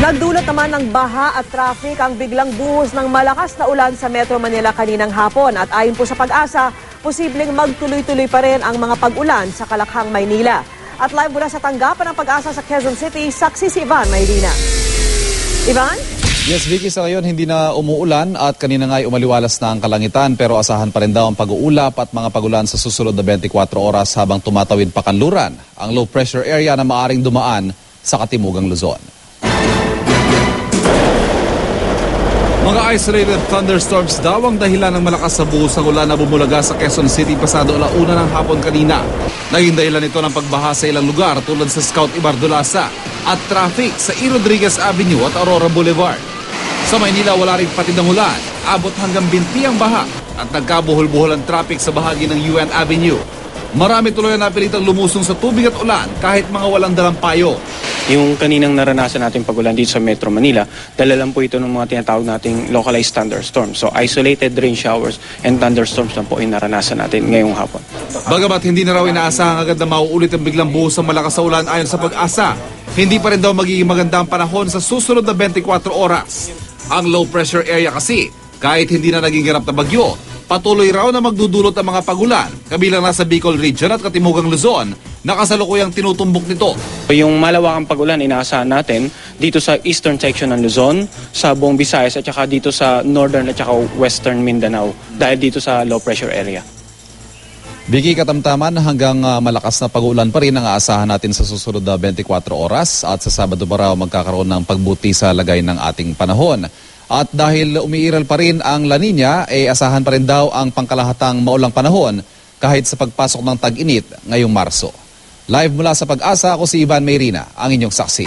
Nagdulot naman ng baha at traffic ang biglang buhos ng malakas na ulan sa Metro Manila kaninang hapon. At ayon po sa Pag-asa, posibleng magtuloy-tuloy pa rin ang mga pag-ulan sa Kalakhang, Maynila. At live mula sa tanggapan ng Pag-asa sa Quezon City, saksi si Ivan Mayrina. Ivan? Yes, Vicky, sa ngayon hindi na umuulan at kanina nga ay umaliwalas na ang kalangitan pero asahan pa rin daw ang pag-uulap at mga pag-ulan sa susunod na 24 oras habang tumatawid pa kanluran ang low pressure area na maaring dumaan sa Katimugang Luzon. Mga isolated thunderstorms daw ang dahilan ng malakas na buhos ng ulan na bumulaga sa Quezon City pasado 1:00 ng hapon kanina. Naging dahilan ito ng pagbaha sa ilang lugar tulad sa Scout Ibardulasa at traffic sa E. Rodriguez Avenue at Aurora Boulevard. Sa Maynila wala rin patid ng ulan, abot hanggang binti ang baha at nagkabuhol-buhol ang traffic sa bahagi ng UN Avenue. Marami tuloy na napilitang lumusong sa tubig at ulan kahit mga walang dalang payo. Yung kaninang naranasan natin pag-ulan dito sa Metro Manila, dala lang po ito ng mga tinatawag nating localized thunderstorms. So isolated rain showers and thunderstorms lang po ay naranasan natin ngayong hapon. Bagamat hindi na raw inaasahang agad na mauulit ang biglang buhos ng malakas na ulan ayon sa Pag-asa, hindi pa rin daw magiging maganda ang panahon sa susunod na 24 oras. Ang low pressure area kasi, kahit hindi na naging ganap na bagyo, patuloy raw na magdudulot ang mga pagulan, kabilang nasa Bicol Region at Katimugang Luzon, na kasalukuyang tinutumbok nito. Yung malawakang pagulan inaasahan natin dito sa eastern section ng Luzon, sa buong Visayas at saka dito sa northern at saka western Mindanao dahil dito sa low pressure area. Vicky, katamtaman hanggang malakas na pag-ulan pa rin ang aasahan natin sa susunod na 24 oras at sa Sabado pa raw magkakaroon ng pagbuti sa lagay ng ating panahon. At dahil umiiral pa rin ang La Nina, asahan pa rin daw ang pangkalahatang maulang panahon kahit sa pagpasok ng tag-init ngayong Marso. Live mula sa Pag-asa, ako si Ivan Mayrina, ang inyong saksi.